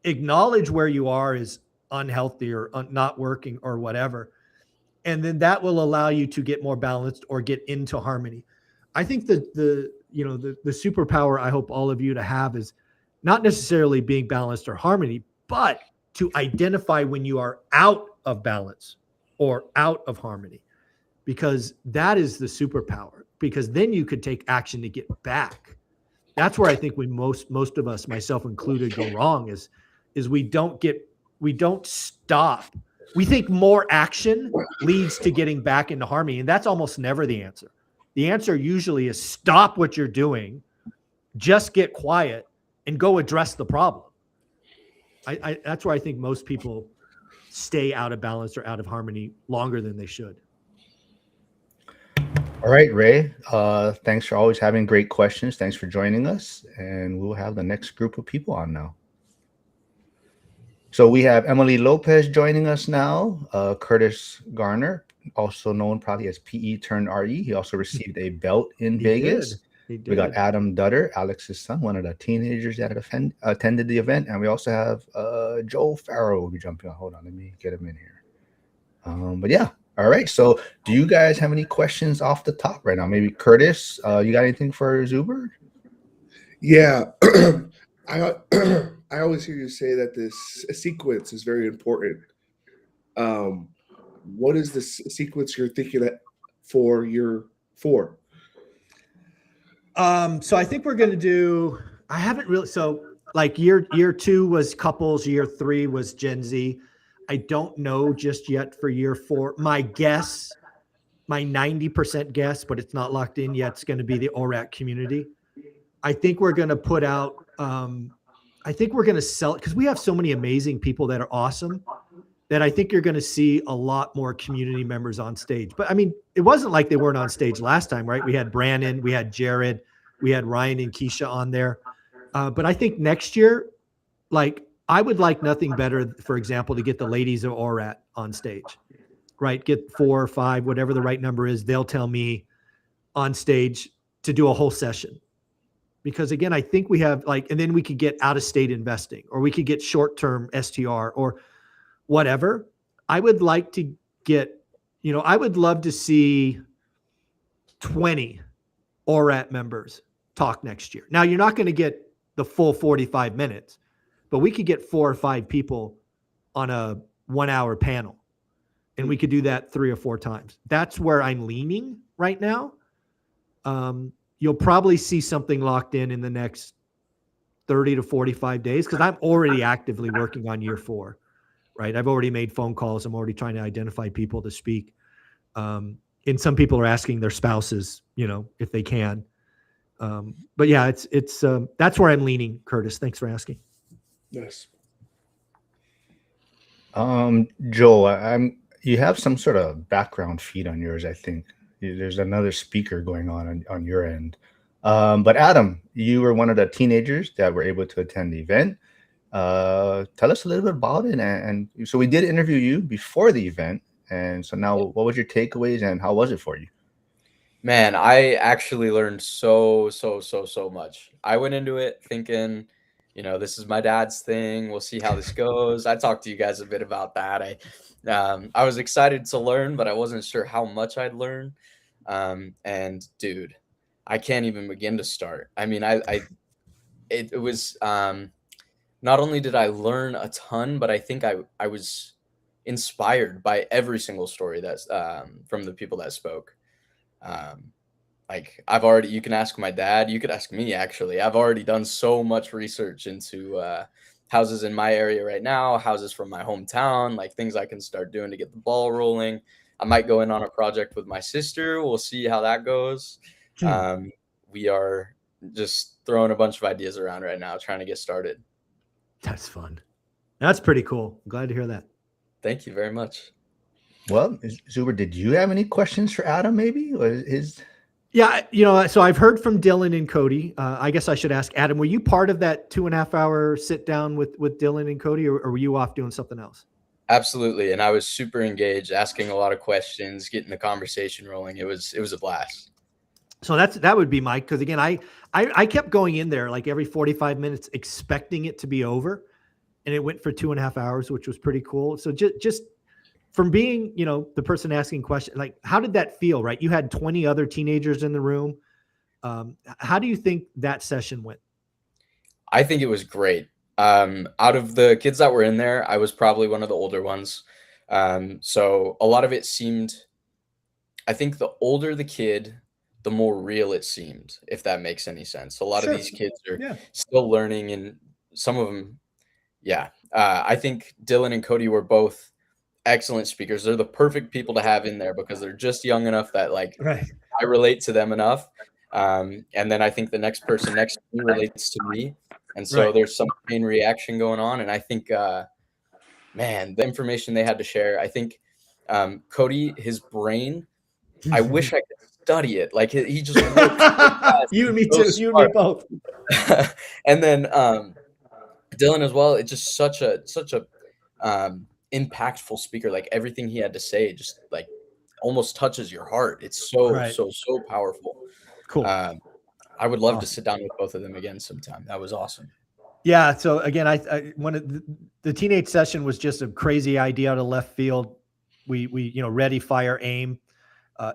acknowledge where you are is unhealthy or not working or whatever. And then that will allow you to get more balanced or get into harmony. I think that the superpower I hope all of you to have is not necessarily being balanced or harmony, but to identify when you are out of balance or out of harmony, because that is the superpower, because then you could take action to get back. That's where I think we most of us, myself included, go wrong is we don't stop. We think more action leads to getting back into harmony, and that's almost never the answer. The answer usually is stop what you're doing, just get quiet, and go address the problem. That's where I think most people stay out of balance or out of harmony longer than they should. All right, Ray. Thanks for always having great questions. Thanks for joining us. And we'll have the next group of people on now. So we have Emily Lopez joining us now. Curtis Garner, also known probably as PE turned RE. He also received a belt in Vegas. He did. We got Adam Dutter, Alex's son, one of the teenagers that attended the event. And we also have Joe Farrow will be jumping on. Hold on, let me get him in here. But yeah, all right. So do you guys have any questions off the top right now? Maybe Curtis, you got anything for Zuber? Yeah. I always hear you say that this sequence is very important. What is the sequence you're thinking for year 4? So I think we're going to do, I haven't really, so like year 2 was couples, year 3 was Gen Z. I don't know just yet for year 4. My guess, my 90% guess, but it's not locked in yet, it's going to be the ORAT community. I think we're going to put out, I think we're going to sell it because we have so many amazing people that are awesome that I think you're going to see a lot more community members on stage. But I mean, it wasn't like they weren't on stage last time, right? We had Brandon, we had Jared, we had Ryan and Keisha on there. But I think next year, like, I would like nothing better, for example, to get the ladies of ORAT on stage, right? Get 4 or 5, whatever the right number is. They'll tell me on stage to do a whole session. Because again, I think we have like, and then we could get out of state investing, or we could get short-term STR or whatever. I would like to get, I would love to see 20 ORAT members talk next year. Now, you're not going to get the full 45 minutes, but we could get 4 or 5 people on a 1-hour panel, and we could do that 3 or 4 times. That's where I'm leaning right now. You'll probably see something locked in the next 30 to 45 days, because I'm already actively working on year 4, right? I've already made phone calls. I'm already trying to identify people to speak. And some people are asking their spouses, if they can. But yeah, it's that's where I'm leaning, Curtis. Thanks for asking. Yes. Joe, you have some sort of background feed on yours, I think. There's another speaker going on your end. But Adam, you were one of the teenagers that were able to attend the event. Tell us a little bit about it. And so we did interview you before the event. And so now, what was your takeaways and how was it for you? Man, I actually learned so much. I went into it thinking, this is my dad's thing. We'll see how this goes. I talked to you guys a bit about that. I was excited to learn, but I wasn't sure how much I'd learn. And dude, I can't even begin to start. I mean, it was, not only did I learn a ton, but I think I was inspired by every single story that's from the people that spoke. Like you can ask my dad, you could ask me, actually. I've already done so much research into houses in my area right now, houses from my hometown, like things I can start doing to get the ball rolling. I might go in on a project with my sister. We'll see how that goes. We are just throwing a bunch of ideas around right now, trying to get started. That's fun. That's pretty cool. I'm glad to hear that. Thank you very much. Well, Zuber, did you have any questions for Adam, maybe? Or Yeah, so I've heard from Dylan and Cody. I guess I should ask Adam, were you part of that 2.5-hour sit down with Dylan and Cody, or were you off doing something else? Absolutely. And I was super engaged, asking a lot of questions, getting the conversation rolling. It was a blast. So that would be Mike. Because again, I kept going in there like every 45 minutes, expecting it to be over. and it went for 2.5 hours, which was pretty cool. So just from being, the person asking questions, like, how did that feel, right? You had 20 other teenagers in the room. How do you think that session went? I think it was great. Out of the kids that were in there, I was probably one of the older ones. So a lot of it seemed, I think the older the kid, the more real it seemed, if that makes any sense. A lot Sure. of these kids are Yeah. still learning, and some of them, yeah. I think Dylan and Cody were both excellent speakers. They're the perfect people to have in there because they're just young enough that, like, Right. I relate to them enough. And then I think the next person next to me relates to me. And so Right. there's some chain reaction going on. And I think, man, the information they had to share, I think Cody, his brain, I wish I could study it. Like, he just works so fast. You and me So too. You and me smart. both. And then Dylan as well. It's just such a impactful speaker. Like, everything he had to say just, like, almost touches your heart. It's so Right. so powerful. Cool. I would love to Awesome. sit down with both of them again sometime. That was awesome. Yeah. So again, I one of the teenage session was just a crazy idea out of left field. We ready, fire, aim.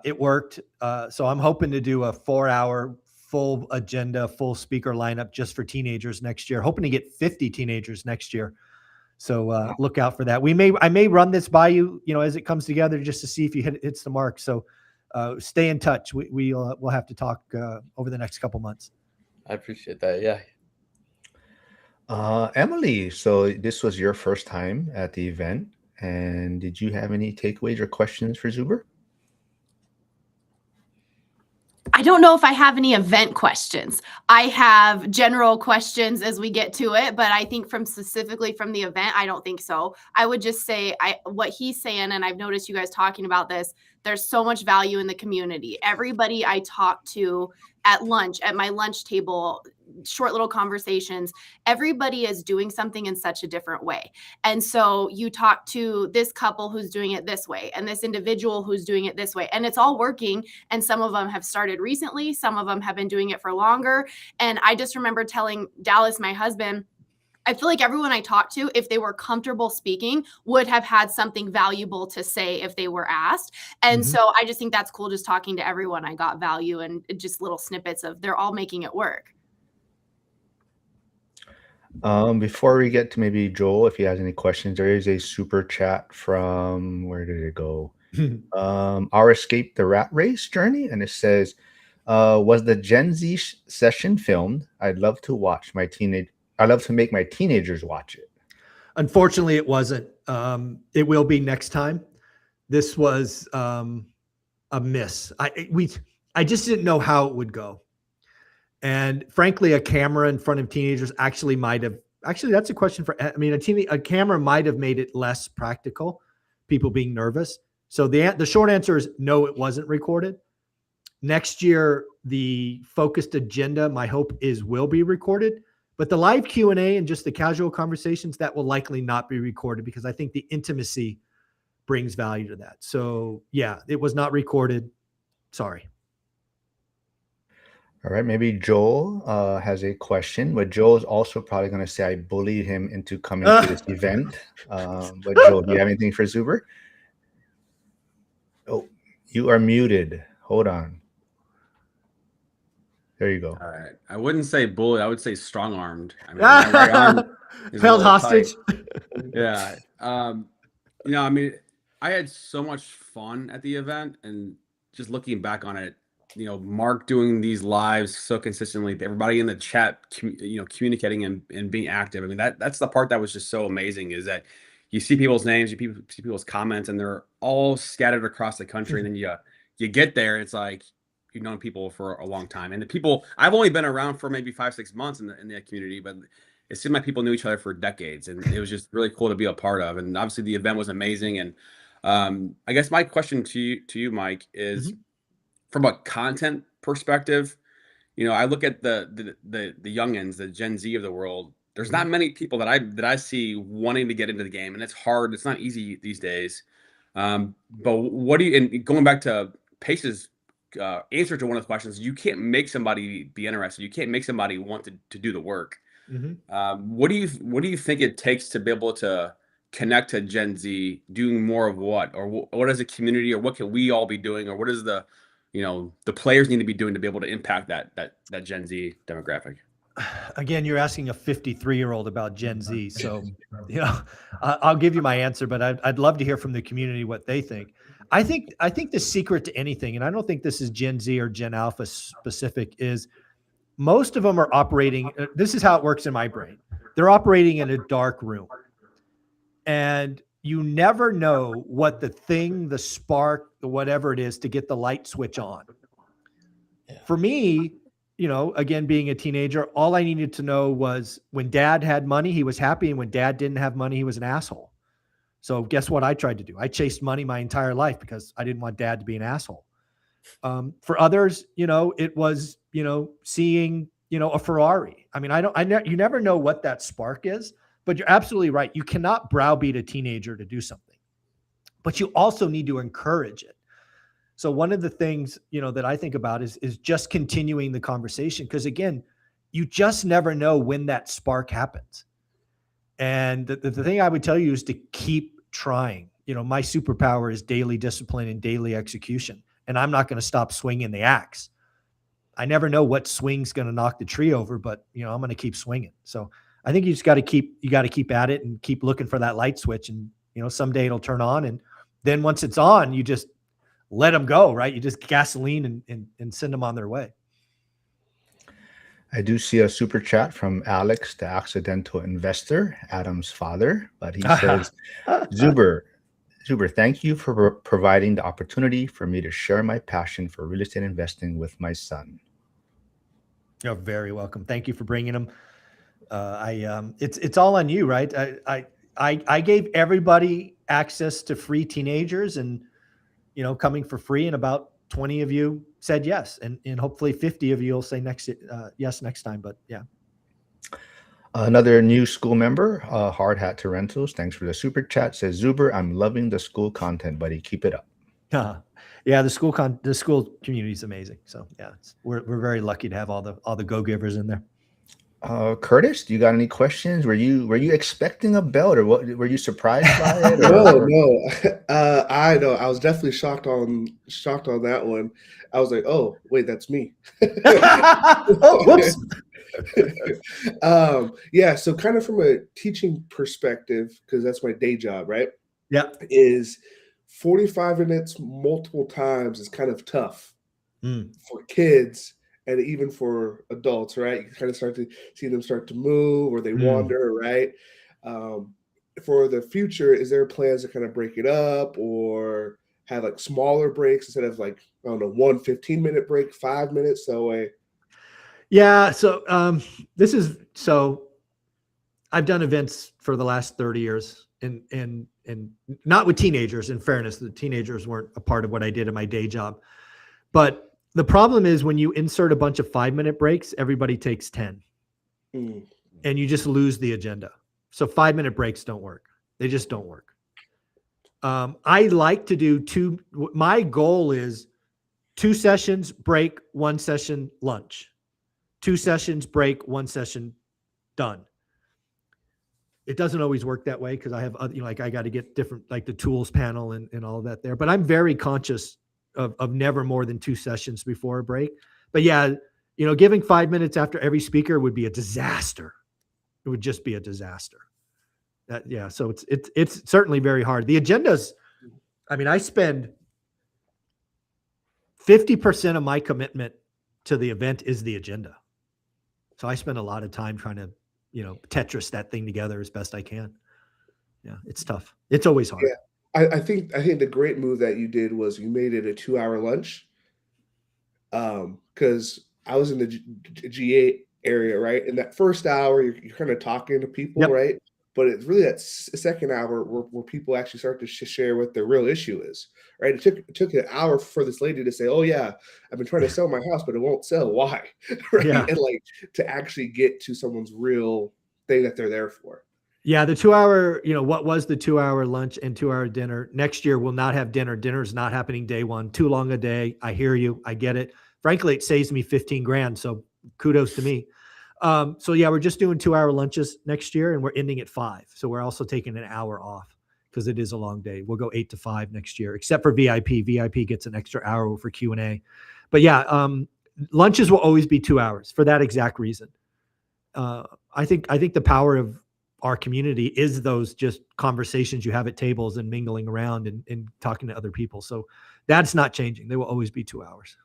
It worked. So I'm hoping to do a 4-hour full agenda, full speaker lineup just for teenagers next year. Hoping to get 50 teenagers next year. So look out for that. I may run this by you, as it comes together, just to see if you hits the mark. So stay in touch. We'll have to talk over the next couple months. I appreciate that. Yeah. Emily, so this was your first time at the event, and did you have any takeaways or questions for Zuber? I don't know if I have any event questions. I have general questions as we get to it, but I think specifically from the event, I don't think so. I would just say what he's saying, and I've noticed you guys talking about this, there's so much value in the community. Everybody I talk to at lunch, at my lunch table, short little conversations, everybody is doing something in such a different way. And so you talk to this couple who's doing it this way, and this individual who's doing it this way, and it's all working. And some of them have started recently, some of them have been doing it for longer. And I just remember telling Dallas, my husband, I feel like everyone I talked to, if they were comfortable speaking, would have had something valuable to say if they were asked. And so I just think that's cool. Just talking to everyone, I got value and just little snippets of they're all making it work. Before we get to maybe Joel, if he has any questions, there is a super chat from, where did it go? Our Escape the Rat Race journey. And it says, was the Gen Z session filmed? I'd love to make my teenagers watch it. Unfortunately, it wasn't. It will be next time. This was a miss. I just didn't know how it would go. And frankly, a camera in front of teenagers actually that's a question for, a camera might have made it less practical, people being nervous. So the short answer is no, it wasn't recorded. Next year, the focused agenda, my hope is, will be recorded. But the live Q&A and just the casual conversations, that will likely not be recorded because I think the intimacy brings value to that. So yeah, it was not recorded. Sorry. All right, maybe Joel has a question, but Joel is also probably going to say I bullied him into coming to this event. But Joel, do you have anything for Zuber? Oh, you are muted. Hold on. There you go. All right. I wouldn't say bully. I would say strong-armed. I mean, my right arm is a Held little hostage. tight. Yeah. I had so much fun at the event, and just looking back on it, Mark doing these lives so consistently, everybody in the chat, communicating and being active. I mean, that's the part that was just so amazing, is that you see people's names, you see people's comments, and they're all scattered across the country. And then you get there, it's like you've known people for a long time. And the people, I've only been around for maybe 5-6 months in the community, but it seemed like people knew each other for decades, and it was just really cool to be a part of. And obviously the event was amazing. And I guess my question to you, Mike, is from a content perspective, I look at the youngins, the Gen Z of the world. There's not many people that I see wanting to get into the game, and it's hard. It's not easy these days. But what do you, and going back to Pace's answer to one of the questions, you can't make somebody be interested. You can't make somebody want to do the work. What do you think it takes to be able to connect to Gen Z doing more of what, or what is the community, or what can we all be doing, or what is the players need to be doing to be able to impact that Gen Z demographic? Again, you're asking a 53-year-old about Gen Z. So, I'll give you my answer, but I'd love to hear from the community what they think. I think the secret to anything, and I don't think this is Gen Z or Gen Alpha specific, is most of them are operating. This is how it works in my brain. They're operating in a dark room. And you never know what the thing, the spark, the whatever it is to get the light switch on. Yeah. For me, again, being a teenager, all I needed to know was when dad had money, he was happy. And when dad didn't have money, he was an asshole. So guess what I tried to do? I chased money my entire life because I didn't want dad to be an asshole. For others, it was, seeing, a Ferrari. I mean, you never know what that spark is. But you're absolutely right. You cannot browbeat a teenager to do something, but you also need to encourage it. So one of the things, that I think about is just continuing the conversation. Because again, you just never know when that spark happens. And the thing I would tell you is to keep trying. My superpower is daily discipline and daily execution. And I'm not going to stop swinging the axe. I never know what swing's going to knock the tree over, but I'm going to keep swinging. So I think you just got to keep at it and keep looking for that light switch. And, someday it'll turn on. And then once it's on, you just let them go, right? You just gasoline and send them on their way. I do see a super chat from Alex, the accidental investor, Adam's father, but he says, Zuber, thank you for providing the opportunity for me to share my passion for real estate investing with my son. You're very welcome. Thank you for bringing him. It's all on you, right? I gave everybody access to free teenagers, and coming for free, and about 20 of you said yes, and hopefully 50 of you will say yes next time. But yeah. Another new school member, Hard Hat to Rentals, thanks for the super chat, says, Zuber, I'm loving the school content, buddy. Keep it up. Yeah, the school community is amazing. So yeah, we're very lucky to have all the go-givers in there. Curtis, do you got any questions? Were you expecting a belt, or what? Were you surprised by it? No. I know. I was definitely shocked on that one. I was like, oh, wait, that's me. Oh, whoops. Yeah. So kind of from a teaching perspective, because that's my day job, right? Yeah. Is 45 minutes multiple times is kind of tough for kids. And even for adults, right? You kind of start to see them start to move, or they wander, right? For the future, is there plans to kind of break it up, or have like smaller breaks instead of like, I don't know, 1 15-minute break, 5 minutes? Yeah. So I've done events for the last 30 years and not with teenagers. In fairness, the teenagers weren't a part of what I did in my day job, but the problem is when you insert a bunch of 5-minute breaks, everybody takes 10 and you just lose the agenda. So 5-minute breaks don't work. They just don't work. I like to do my goal is 2 sessions, break, 1 session, lunch, 2 sessions, break, 1 session, done. It doesn't always work that way because I have other, I got to get different, like the tools panel and all of that there, but I'm very conscious of never more than 2 sessions before a break. But yeah, giving 5 minutes after every speaker would be a disaster. It would just be a disaster. So it's certainly very hard. The agendas, I spend 50% of my commitment to the event is the agenda. So I spend a lot of time trying to, Tetris that thing together as best I can. Yeah, it's tough. It's always hard. Yeah. I think the great move that you did was you made it a 2-hour lunch. Because I was in the GA area, right? In that first hour, you're kind of talking to people, right? But it's really that second hour where people actually start to share what their real issue is, right? It took an hour for this lady to say, oh yeah, I've been trying to sell my house, but it won't sell. Why? Right? Yeah. And like to actually get to someone's real thing that they're there for. Yeah, the 2-hour, what was the 2-hour lunch and 2-hour dinner? Next year, we'll not have dinner. Dinner's not happening day one. Too long a day. I hear you. I get it. Frankly, it saves me 15 grand. So kudos to me. So yeah, we're just doing 2-hour lunches next year, and we're ending at 5. So we're also taking an hour off because it is a long day. We'll go 8 to 5 next year, except for VIP. VIP gets an extra hour for Q&A. But yeah, lunches will always be 2 hours for that exact reason. I think the power of our community is those just conversations you have at tables and mingling around and talking to other people. So that's not changing. They will always be 2 hours.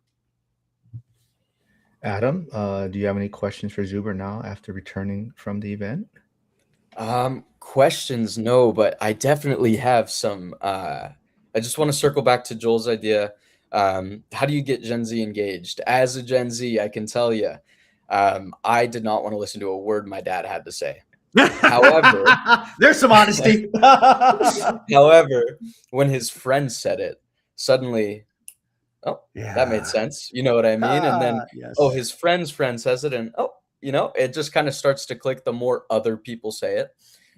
Adam, do you have any questions for Zuber now after returning from the event? Questions, no, but I definitely have some. I just want to circle back to Joel's idea. How do you get Gen Z engaged? As a Gen Z, I can tell you, I did not want to listen to a word my dad had to say. However, there's some honesty. However, when his friend said it, suddenly, oh, Yeah. that made sense. You know what I mean? And then, yes. oh, his friend's friend says it, and oh, it just kind of starts to click the more other people say it.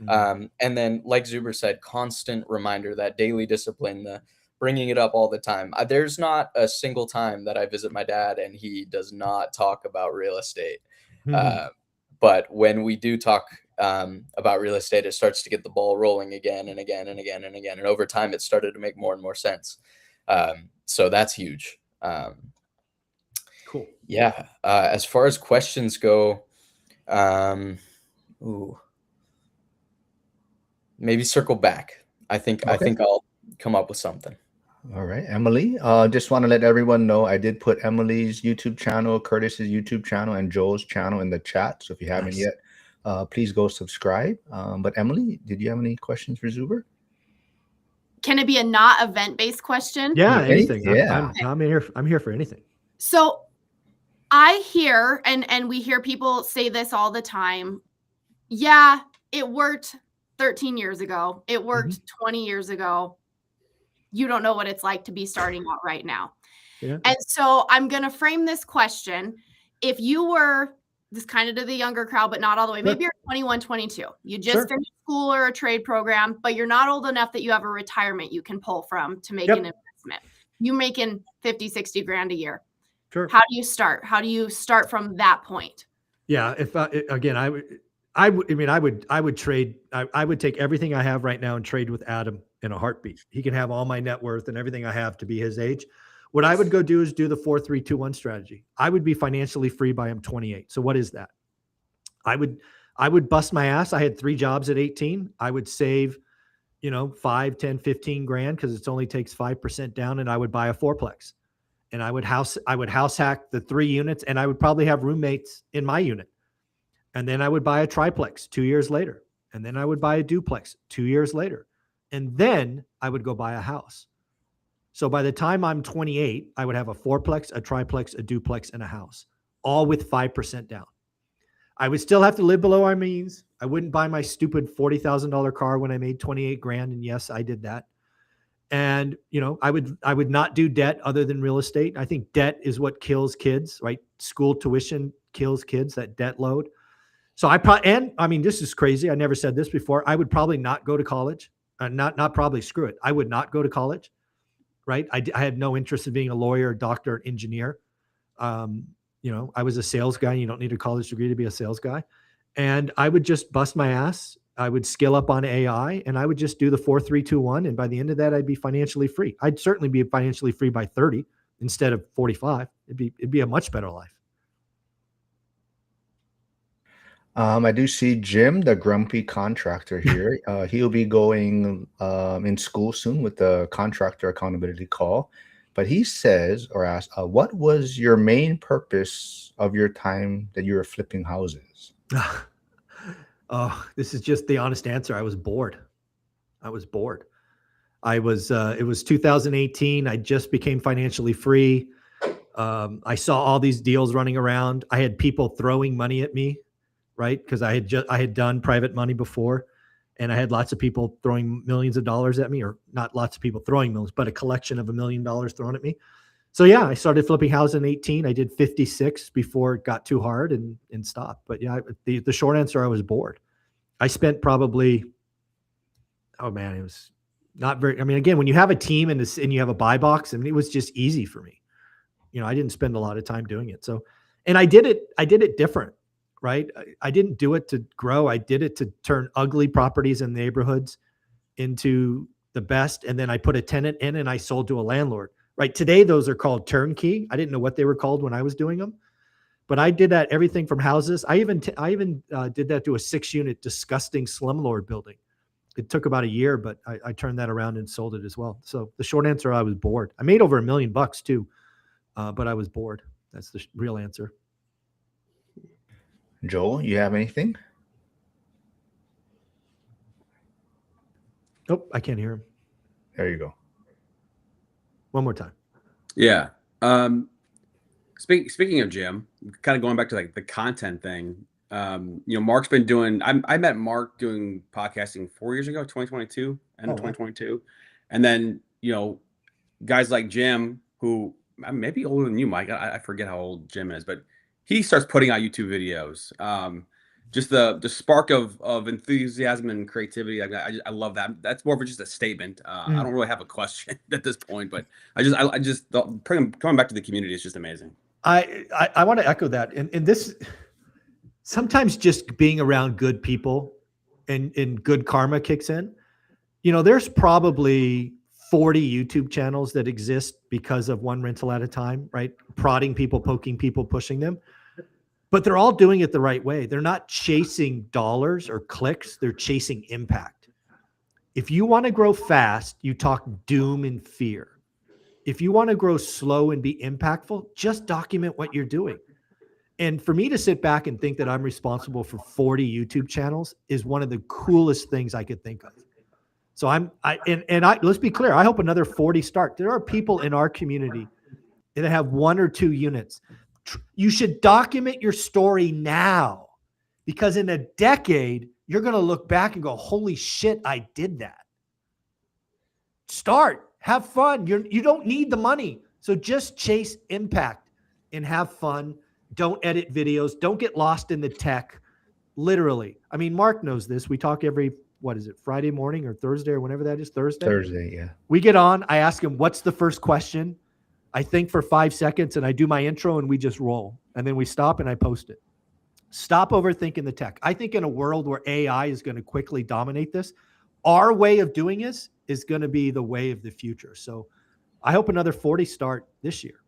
And then, like Zuber said, constant reminder, that daily discipline, the bringing it up all the time. There's not a single time that I visit my dad and he does not talk about real estate. But when we do talk about real estate, it starts to get the ball rolling again and again and again and again. And over time, it started to make more and more sense. So that's huge. Cool. Yeah. As far as questions go, maybe circle back. I think I'll come up with something. All right, Emily. Just want to let everyone know I did put Emily's YouTube channel, Curtis's YouTube channel, and Joel's channel in the chat. So if you haven't yet, please go subscribe. But Emily, did you have any questions for Zuber? Can it be a not event-based question? Yeah, anything. Yeah. I'm here for anything. So I hear, and we hear people say this all the time. Yeah, it worked 13 years ago. It worked 20 years ago. You don't know what it's like to be starting out right now. Yeah. And so I'm going to frame this question. If you were, this kind of to the younger crowd, but not all the way, maybe you're 21, 22. You just finished school or a trade program, but you're not old enough that you have a retirement you can pull from to make an investment. You're making 50, 60 grand a year. Sure. How do you start? How do you start from that point? Yeah. If again, I would trade. I would take everything I have right now and trade with Adam in a heartbeat. He can have all my net worth and everything I have to be his age. What I would go do is do the 4-3-2-1 strategy. I would be financially free by I'm 28. So what is that? I would bust my ass. I had 3 jobs at 18. I would save, 5, 10, 15 grand because it only takes 5% down, and I would buy a 4-plex. And I would house hack the 3 units, and I would probably have roommates in my unit. And then I would buy a triplex 2 years later. And then I would buy a duplex 2 years later. And then I would go buy a house. So by the time I'm 28, I would have a 4-plex, a triplex, a duplex, and a house, all with 5% down. I would still have to live below our means. I wouldn't buy my stupid $40,000 car when I made 28 grand. And yes, I did that. And, I would not do debt other than real estate. I think debt is what kills kids, right? School tuition kills kids, that debt load. So this is crazy. I never said this before. I would probably not go to college. Not probably, screw it. I would not go to college, right? I had no interest in being a lawyer, doctor, engineer. I was a sales guy. You don't need a college degree to be a sales guy. And I would just bust my ass. I would skill up on AI, and I would just do the 4-3-2-1. And by the end of that, I'd be financially free. I'd certainly be financially free by 30 instead of 45. It'd be a much better life. I do see Jim, the grumpy contractor here. He'll be going in school soon with the contractor accountability call. But he says or asks, what was your main purpose of your time that you were flipping houses? Oh, this is just the honest answer. I was bored. It was 2018. I just became financially free. I saw all these deals running around. I had people throwing money at me, right? Because I had done private money before, and I had lots of people throwing millions of dollars at me, or not lots of people throwing millions, but a collection of $1 million thrown at me. So yeah, I started flipping houses in 18. I did 56 before it got too hard and stopped. But yeah, the short answer, I was bored. I spent probably, it was not very, again, when you have a team and you have a buy box, it was just easy for me. I didn't spend a lot of time doing it. So, and I did it different, right? I didn't do it to grow. I did it to turn ugly properties in neighborhoods into the best. And then I put a tenant in and I sold to a landlord, right? Today, those are called turnkey. I didn't know what they were called when I was doing them, but I did that everything from houses. I even did that to a 6-unit disgusting slumlord building. It took about a year, but I turned that around and sold it as well. So the short answer, I was bored. I made over $1 million too, but I was bored. That's the real answer. Joel, you have anything? Nope, I can't hear him. There you go. One more time. Yeah. Speaking of Jim, kind of going back to like the content thing. Mark's been doing. I met Mark doing podcasting 4 years ago, 2022, end of 2022, and then guys like Jim, who may be older than you, Mike. I forget how old Jim is, but he starts putting out YouTube videos. Just the spark of enthusiasm and creativity. I love that. That's more of just a statement. I don't really have a question at this point, but I just coming back to the community is just amazing. I want to echo that. And this, sometimes just being around good people and good karma kicks in. There's probably 40 YouTube channels that exist because of one rental at a time, right? Prodding people, poking people, pushing them. But they're all doing it the right way. They're not chasing dollars or clicks. They're chasing impact. If you want to grow fast, you talk doom and fear. If you want to grow slow and be impactful, just document what you're doing. And for me to sit back and think that I'm responsible for 40 YouTube channels is one of the coolest things I could think of. So let's be clear. I hope another 40 start. There are people in our community that have 1 or 2 units. You should document your story now, because in a decade, you're going to look back and go, holy shit, I did that. Start, have fun. You don't need the money. So just chase impact and have fun. Don't edit videos. Don't get lost in the tech. Literally. I mean, Mark knows this. We talk every, Friday morning or Thursday or whenever that is, Thursday? Thursday, yeah. We get on. I ask him, what's the first question? I think for 5 seconds and I do my intro and we just roll. And then we stop and I post it. Stop overthinking the tech. I think in a world where AI is going to quickly dominate this, our way of doing this is going to be the way of the future. So I hope another 40 start this year.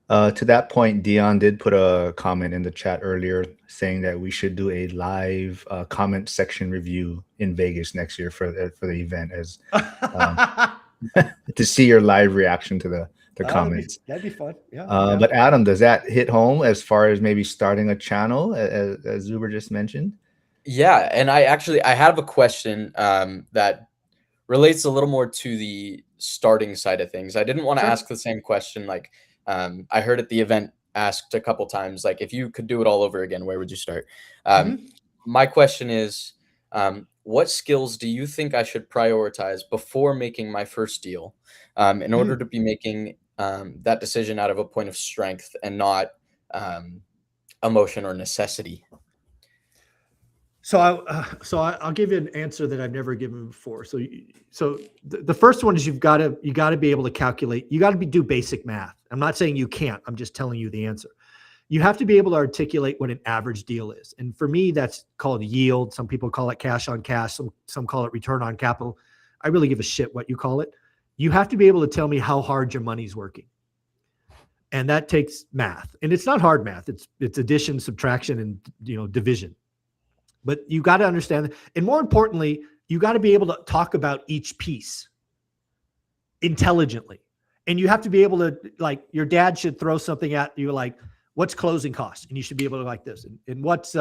To that point, Dion did put a comment in the chat earlier saying that we should do a live comment section review in Vegas next year for the event, as to see your live reaction to the comments. That'd be fun. Yeah. But Adam, does that hit home as far as maybe starting a channel, as Zuber just mentioned? Yeah, and I have a question that relates a little more to the starting side of things. I didn't want to ask the same question. Like I heard at the event asked a couple times, like, if you could do it all over again, where would you start? My question is, what skills do you think I should prioritize before making my first deal in order to be making that decision out of a point of strength and not emotion or necessity? So I'll give you an answer that I've never given before. So the first one is you got to be able to calculate. You got to do basic math. I'm not saying you can't. I'm just telling you the answer. You have to be able to articulate what an average deal is. And for me, that's called yield. Some people call it cash on cash. Some call it return on capital. I really give a shit what you call it. You have to be able to tell me how hard your money's working. And that takes math. And it's not hard math. It's addition, subtraction, and division. But you got to understand that. And more importantly, you got to be able to talk about each piece intelligently. And you have to be able to, like, your dad should throw something at you like, what's closing costs? And you should be able to like this. And what's,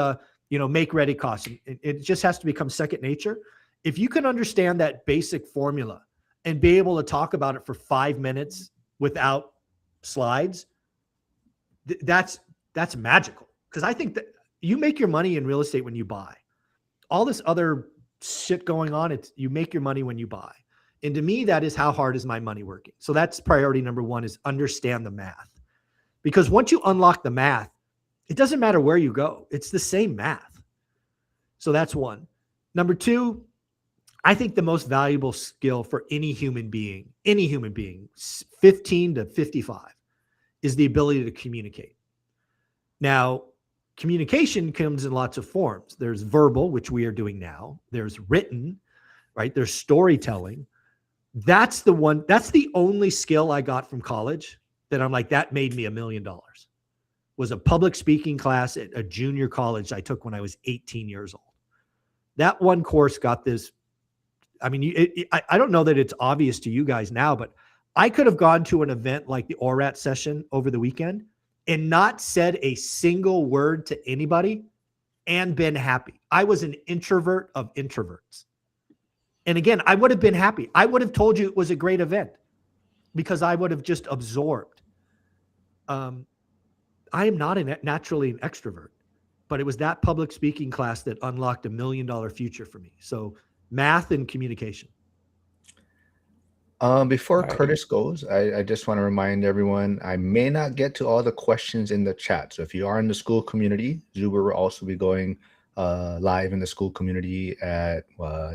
make ready costs. And it just has to become second nature. If you can understand that basic formula and be able to talk about it for 5 minutes without slides, that's magical. Because I think that you make your money in real estate when you buy. All this other shit going on, you make your money when you buy. And to me, that is how hard is my money working. So that's priority number one, is understand the math. Because once you unlock the math, it doesn't matter where you go. It's the same math. So that's one. Number two, I think the most valuable skill for any human being, 15 to 55, is the ability to communicate. Now, communication comes in lots of forms. There's verbal, which we are doing now. There's written, right? There's storytelling. That's the only skill I got from college that I'm like, that made me $1 million. Was a public speaking class at a junior college I took when I was 18 years old. That one course got this. I mean, I don't know that it's obvious to you guys now, but I could have gone to an event like the ORAT session over the weekend and not said a single word to anybody and been happy. I was an introvert of introverts. And again, I would have been happy. I would have told you it was a great event because I would have just absorbed. I am not naturally an extrovert, but it was that public speaking class that unlocked $1 million future for me. So math and communication. Before Curtis goes, I just want to remind everyone, I may not get to all the questions in the chat. So if you are in the school community, Zuber will also be going live in the school community at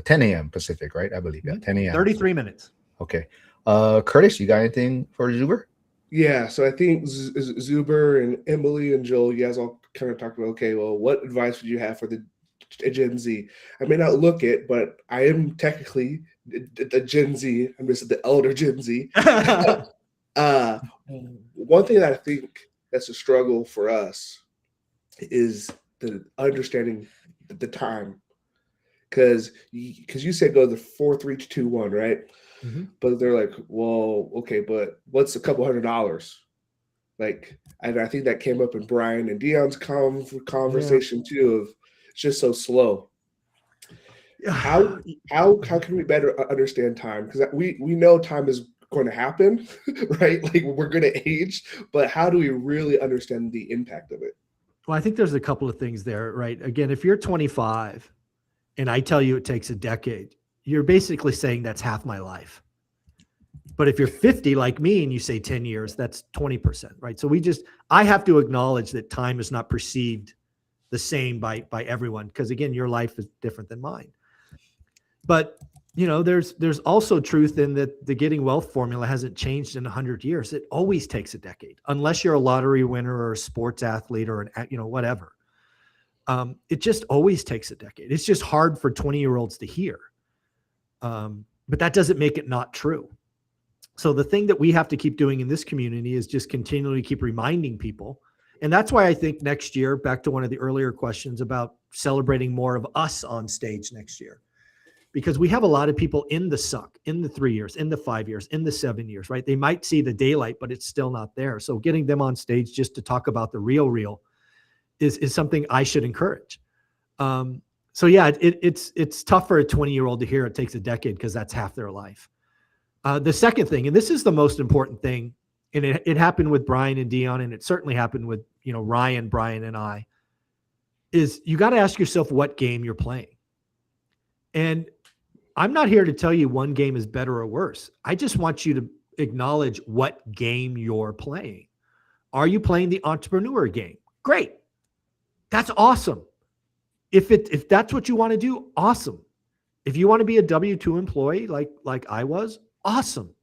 10 a.m. Pacific, right? I believe, yeah, 10 a.m. 33 minutes. Okay. Curtis, you got anything for Zuber? Yeah, so I think Zuber and Emily and Joel, you guys all kind of talked about, okay, well, what advice would you have for the Gen Z? I may not look it, but I am technically the Gen Z. I'm just the elder Gen Z. One thing that I think that's a struggle for us is the understanding the time. Because you said go the 4, 3, 2, 1, right? Mm-hmm. But they're like, well, okay, but what's a couple $100? Like, and I think that came up in Brian and Dion's conversation too. Of it's just so slow. How can we better understand time? Because we know time is going to happen, right? Like we're going to age, but how do we really understand the impact of it? Well, I think there's a couple of things there, right? Again, if you're 25 and I tell you it takes a decade, you're basically saying that's half my life. But if you're 50 like me and you say 10 years, that's 20%, right? So I have to acknowledge that time is not perceived the same by everyone. Because again, your life is different than mine. But, there's also truth in that the getting wealth formula hasn't changed in 100 years. It always takes a decade, unless you're a lottery winner or a sports athlete or whatever. It just always takes a decade. It's just hard for 20-year-olds to hear. But that doesn't make it not true. So the thing that we have to keep doing in this community is just continually keep reminding people. And that's why I think next year, back to one of the earlier questions about celebrating more of us on stage next year, because we have a lot of people in the suck, in the 3 years, in the 5 years, in the 7 years, right? They might see the daylight, but it's still not there. So getting them on stage just to talk about the real is something I should encourage. So yeah, it's tough for a 20-year-old to hear it takes a decade because that's half their life. The second thing, and this is the most important thing, and it happened with Brian and Dion, and it certainly happened with Ryan, Brian, and I, is you got to ask yourself what game you're playing. And I'm not here to tell you one game is better or worse. I just want you to acknowledge what game you're playing. Are you playing the entrepreneur game? Great. That's awesome. If that's what you want to do, awesome. If you want to be a W-2 employee like I was, awesome.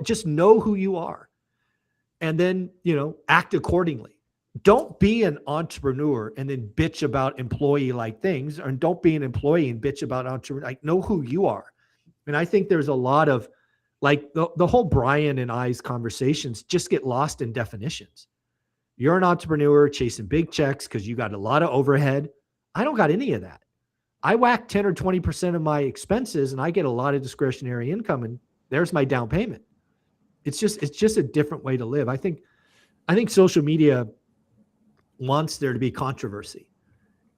Just know who you are. And then, act accordingly. Don't be an entrepreneur and then bitch about employee-like things, and don't be an employee and bitch about entrepreneur. Like, know who you are. And I think there's a lot of, like, the whole Brian and I's conversations just get lost in definitions. You're an entrepreneur chasing big checks because you got a lot of overhead. I don't got any of that. I whack 10 or 20% of my expenses and I get a lot of discretionary income, and there's my down payment. It's just a different way to live. I think social media wants there to be controversy,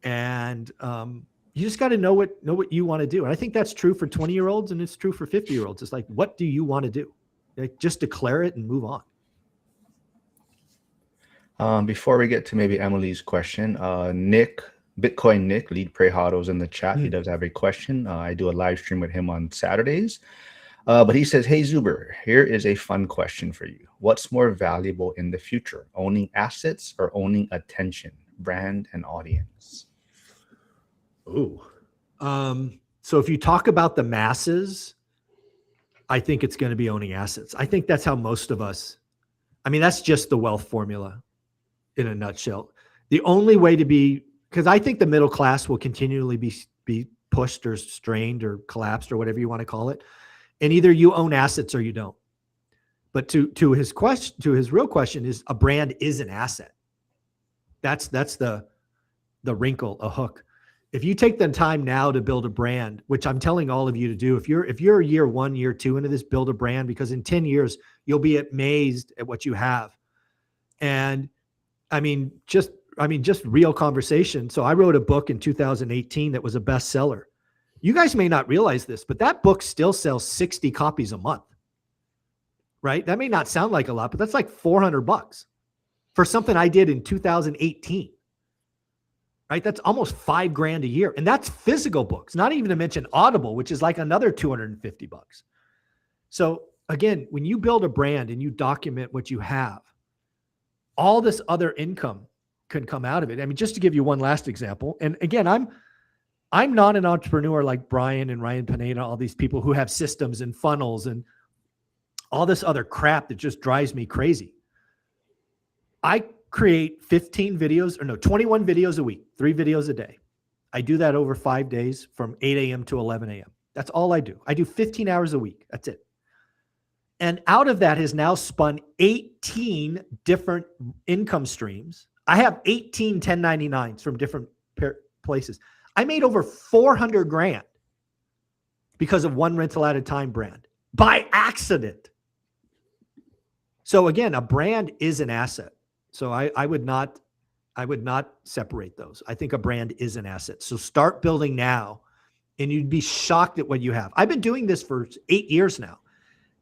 and you just got to know what you want to do. And I think that's true for 20-year-olds and it's true for 50-year-olds. It's like, what do you want to do? Like, just declare it and move on. Before we get to maybe Emily's question, Bitcoin Nick, Lead Pray Huddles in the chat. He does have a question. I do a live stream with him on Saturdays. But he says, hey, Zuber, here is a fun question for you. What's more valuable in the future, owning assets or owning attention, brand, and audience? Ooh. So if you talk about the masses, I think it's going to be owning assets. I think that's how most of us, that's just the wealth formula in a nutshell. The only way to be, because I think the middle class will continually be pushed or strained or collapsed or whatever you want to call it. And either you own assets or you don't. But to his question, to his real question is, a brand is an asset. That's the wrinkle, a hook. If you take the time now to build a brand, which I'm telling all of you to do, if you're year 1, year 2 into this, build a brand, because in 10 years, you'll be amazed at what you have. And just real conversation. So I wrote a book in 2018 that was a bestseller. You guys may not realize this, but that book still sells 60 copies a month, right? That may not sound like a lot, but that's like $400 for something I did in 2018, right? That's almost $5,000 a year. And that's physical books, not even to mention Audible, which is like another $250. So again, when you build a brand and you document what you have, all this other income can come out of it. I mean, just to give you one last example, and again, I'm not an entrepreneur like Brian and Ryan Pineda, all these people who have systems and funnels and all this other crap that just drives me crazy. I create 21 videos a week, 3 videos a day. I do that over 5 days from 8 a.m. to 11 a.m. That's all I do. I do 15 hours a week. That's it. And out of that has now spun 18 different income streams. I have 18 1099s from different places. I made over $400,000 because of one rental at a time brand by accident. So again, a brand is an asset. So I would not separate those. I think a brand is an asset. So start building now and you'd be shocked at what you have. I've been doing this for 8 years now.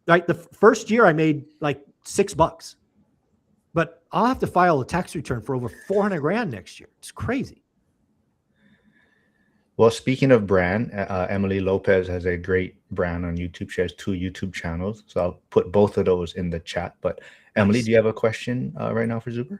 Right? The first year I made like $6, but I'll have to file a tax return for over $400,000 next year. It's crazy. Well, speaking of brand, Emily Lopez has a great brand on YouTube. She has 2 YouTube channels. So I'll put both of those in the chat. But Emily, do you have a question right now for Zuber?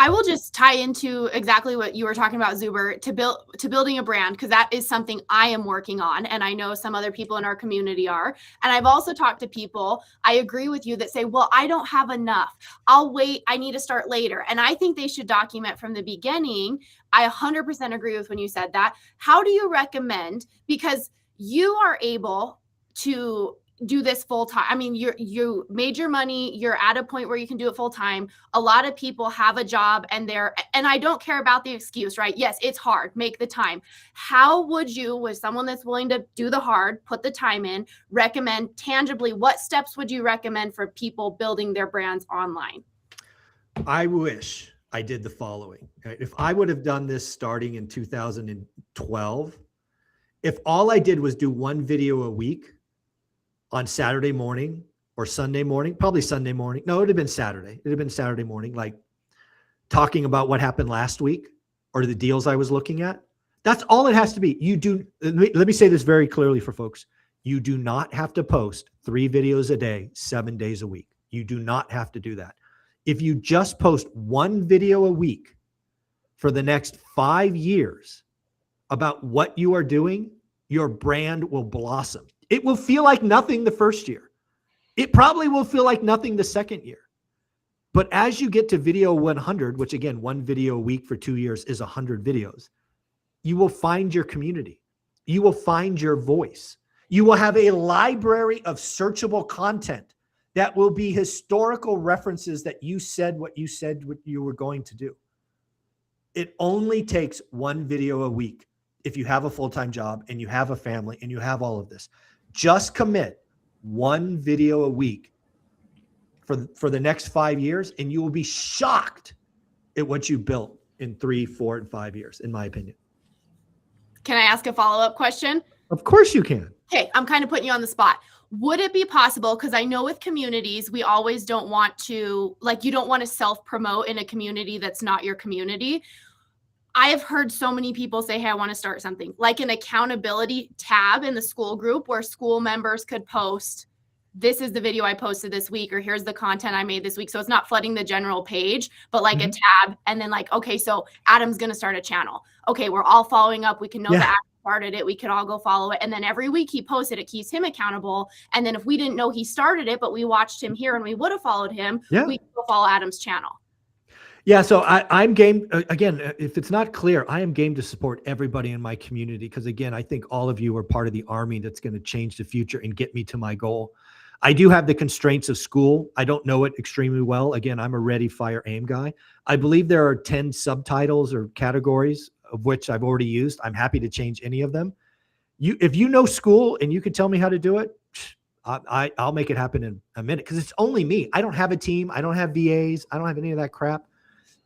I will just tie into exactly what you were talking about, Zuber, to building a brand, because that is something I am working on. And I know some other people in our community are. And I've also talked to people, I agree with you, that say, well, I don't have enough. I'll wait. I need to start later. And I think they should document from the beginning. I 100% agree with when you said that. How do you recommend? Because you are able to do this full time. I mean, you made your money. You're at a point where you can do it full time. A lot of people have a job and I don't care about the excuse, right? Yes, it's hard. Make the time. How would you, with someone that's willing to do the hard, put the time in, recommend tangibly, what steps would you recommend for people building their brands online? I wish I did the following. If I would have done this starting in 2012, if all I did was do 1 video a week, on Saturday morning or Sunday morning, probably Sunday morning. No, it'd have been Saturday. It'd have been Saturday morning, like talking about what happened last week or the deals I was looking at. That's all it has to be. Let me say this very clearly for folks. You do not have to post 3 videos a day, 7 days a week. You do not have to do that. If you just post 1 video a week for the next 5 years about what you are doing, your brand will blossom. It will feel like nothing the first year. It probably will feel like nothing the second year. But as you get to video 100, which again, 1 video a week for 2 years is 100 videos, you will find your community. You will find your voice. You will have a library of searchable content that will be historical references that you said what you were going to do. It only takes 1 video a week if you have a full-time job and you have a family and you have all of this. Just commit 1 video a week for the next 5 years, and you will be shocked at what you built in 3, 4, and 5 years, in my opinion. Can I ask a follow-up question? Of course you can. Okay, I'm kind of putting you on the spot. Would it be possible, because I know with communities, we always don't want to, like, you don't want to self-promote in a community that's not your community. I have heard so many people say, hey, I want to start something like an accountability tab in the school group where school members could post, this is the video I posted this week, or here's the content I made this week. So it's not flooding the general page, but like a tab. And then like, okay, so Adam's going to start a channel. Okay, we're all following up. We can know that Adam started it. We could all go follow it. And then every week he posted it, keeps him accountable. And then if we didn't know he started it, but we watched him here and we would have followed him, we could go follow Adam's channel. Yeah, so I'm game again. If it's not clear, I am game to support everybody in my community because again, I think all of you are part of the army that's going to change the future and get me to my goal. I do have the constraints of school. I don't know it extremely well. Again, I'm a ready, fire, aim guy. I believe there are 10 subtitles or categories of which I've already used. I'm happy to change any of them. If you know school and you could tell me how to do it, I'll make it happen in a minute because it's only me. I don't have a team. I don't have VAs. I don't have any of that crap.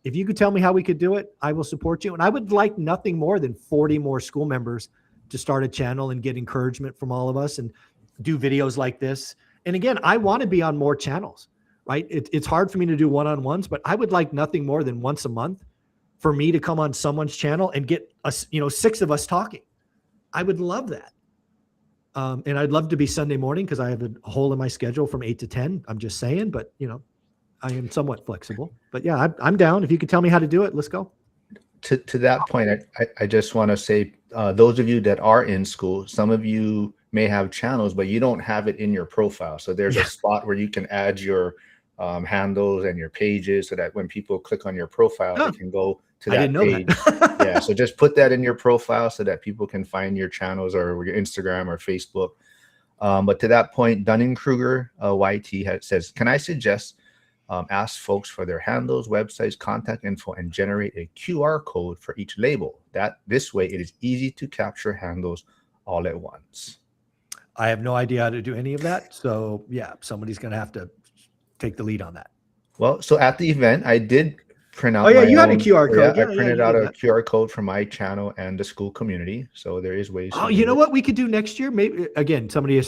If you could tell me how we could do it, I will support you. And I would like nothing more than 40 more school members to start a channel and get encouragement from all of us and do videos like this. And again, I want to be on more channels, right? It's hard for me to do one-on-ones, but I would like nothing more than once a month for me to come on someone's channel and get us, 6 of us talking. I would love that. And I'd love to be Sunday morning because I have a hole in my schedule from 8 to 10. I'm just saying, but I am somewhat flexible, but yeah, I'm down. If you could tell me how to do it, let's go. To that point, I just want to say, those of you that are in school, some of you may have channels, but you don't have it in your profile. So there's a spot where you can add your handles and your pages so that when people click on your profile, they can go to that page. That. Yeah, so just put that in your profile so that people can find your channels or your Instagram or Facebook. But to that point, Dunning-Kruger YT says, can I suggest ask folks for their handles, websites, contact info, and generate a QR code for each label. This way, it is easy to capture handles all at once. I have no idea how to do any of that. So yeah, somebody's going to have to take the lead on that. Well, so at the event, I did print out. Oh yeah, you had a QR code. Yeah, I printed out a QR code for my channel and the school community. So there is ways. Oh, you know what we could do next year? Maybe again, somebody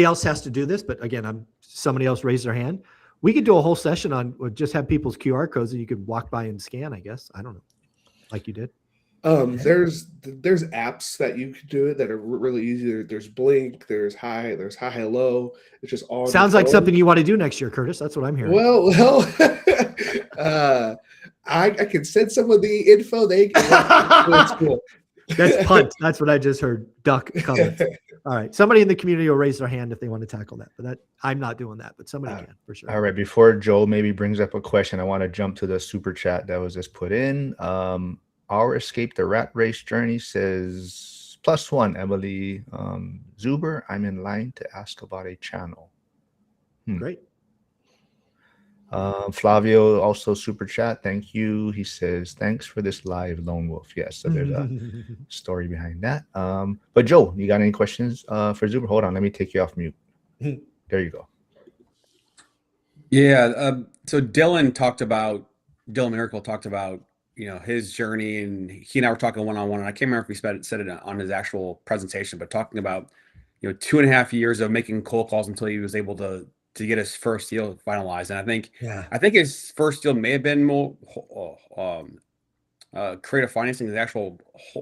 else has to do this, but again, somebody else raised their hand. We could do a whole session on just have people's QR codes that you could walk by and scan, I guess. I don't know. Like you did. There's apps that you could do it that are really easy. There's Blink, there's Hi Hello. It's just all sounds like something you want to do next year, Curtis. That's what I'm hearing. Well, I can send some of the info. They can cool. That's punt. That's what I just heard. Duck comments. All right. Somebody in the community will raise their hand if they want to tackle that. But I'm not doing that, but somebody can for sure. All right. Before Joel maybe brings up a question, I want to jump to the super chat that was just put in. Our Escape the Rat Race Journey says, +1, Emily Zuber. I'm in line to ask about a channel. Great. Flavio also super chat. Thank you. He says, thanks for this live, Lone Wolf. Yes. So there's a story behind that. But Joe, you got any questions for Zuber? Hold on. Let me take you off mute. There you go. Yeah. So Dylan Miracle talked about, his journey, and he and I were talking one-on-one, and I can't remember if we said it on his actual presentation, but talking about, 2.5 years of making cold calls until he was able to get his first deal finalized. And I think his first deal may have been more creative financing. His actual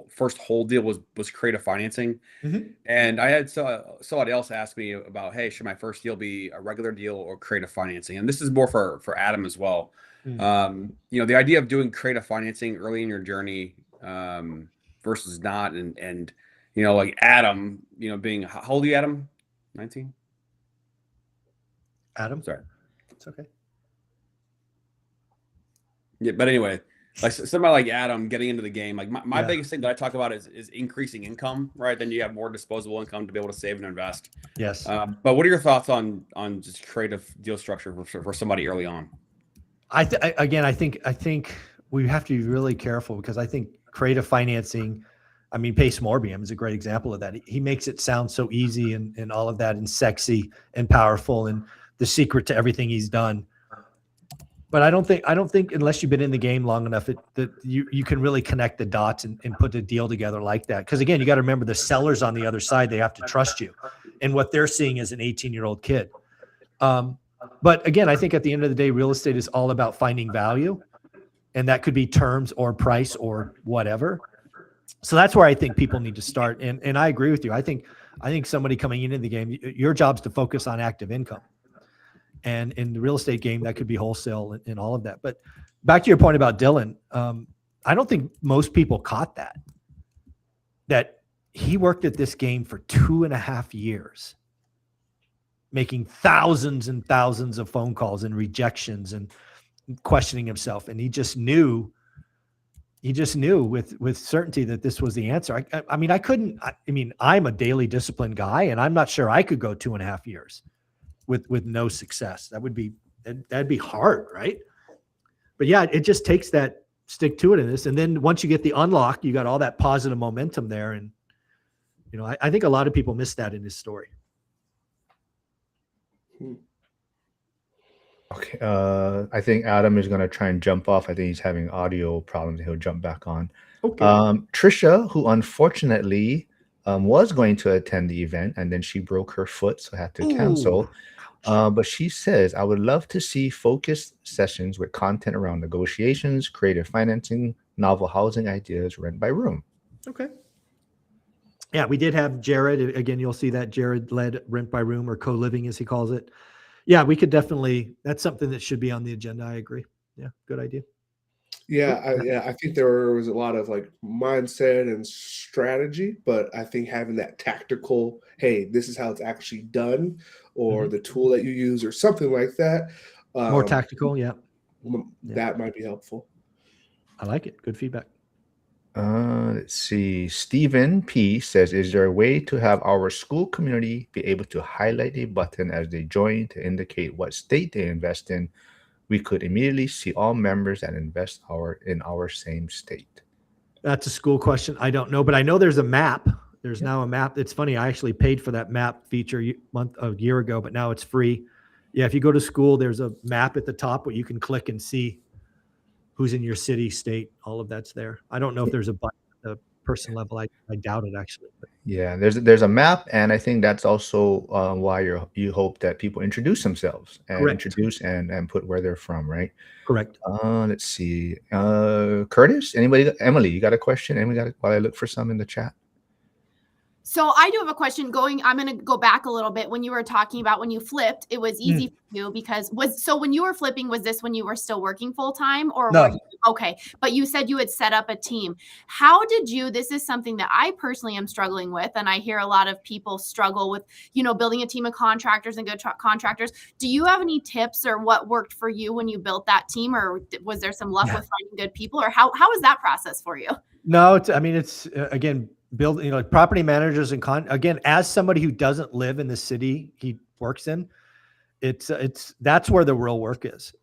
first whole deal was creative financing. And I had somebody else ask me about, hey, should my first deal be a regular deal or creative financing? And this is more for Adam as well. The idea of doing creative financing early in your journey versus not, and like Adam, being, how old are you, Adam? 19? Adam? Sorry. It's okay. Yeah, but anyway, like somebody like Adam getting into the game, like my biggest thing that I talk about is increasing income, right? Then you have more disposable income to be able to save and invest. Yes. But what are your thoughts on just creative deal structure for somebody early on? I think we have to be really careful because I think creative financing, Pace Morbium is a great example of that. He makes it sound so easy and all of that and sexy and powerful and the secret to everything he's done. But I don't think unless you've been in the game long enough that you can really connect the dots and put a deal together like that. Because again, you got to remember the sellers on the other side, they have to trust you. And what they're seeing is an 18-year-old kid. But again, I think at the end of the day, real estate is all about finding value. And that could be terms or price or whatever. So that's where I think people need to start. And I agree with you. I think somebody coming into the game, your job's to focus on active income. And in the real estate game, that could be wholesale and all of that. But back to your point about Dylan, I don't think most people caught that he worked at this game for 2.5 years, making thousands and thousands of phone calls and rejections and questioning himself, and he just knew with certainty that this was the answer. I mean, I'm a daily discipline guy, and I'm not sure I could go 2.5 years with no success. That'd be hard, right? But yeah, it just takes that stick to it in this. And then once you get the unlock, you got all that positive momentum there. And, I think a lot of people miss that in this story. Okay. I think Adam is going to try and jump off. I think he's having audio problems. He'll jump back on. Okay. Trisha, who unfortunately was going to attend the event, and then she broke her foot, so had to cancel. But she says, I would love to see focused sessions with content around negotiations, creative financing, novel housing ideas, rent by room. Okay. Yeah, we did have Jared. Again, you'll see that Jared led rent by room, or co-living as he calls it. Yeah, we could definitely, that's something that should be on the agenda. I agree. Yeah, good idea. Yeah, I think there was a lot of like mindset and strategy, but I think having that tactical, hey, this is how it's actually done, or the tool that you use, or something like that. More tactical, yeah. That might be helpful. I like it. Good feedback. Let's see. Stephen P says, is there a way to have our school community be able to highlight a button as they join to indicate what state they invest in? We could immediately see all members that invest in our same state. That's a school question. I don't know, but I know there's a map. There's now a map. It's funny. I actually paid for that map feature a year ago, but now it's free. Yeah, if you go to school, there's a map at the top where you can click and see who's in your city, state. All of that's there. I don't know if there's a button at the person level. I doubt it, actually. But. Yeah, there's a map, and I think that's also why you hope that people introduce themselves and Correct. introduce and put where they're from, right? Correct. Let's see. Curtis, Emily, you got a question? While I look for some in the chat. So I do have a question I'm going to go back a little bit. When you were talking about when you flipped, it was easy for you because when you were flipping, was this when you were still working full time or? No. Okay. But you said you had set up a team. How did this is something that I personally am struggling with. And I hear a lot of people struggle with, building a team of contractors and good contractors. Do you have any tips or what worked for you when you built that team, or was there some luck with finding good people, or how was that process for you? No, it's again, building, like property managers and again, as somebody who doesn't live in the city he works in, that's where the real work is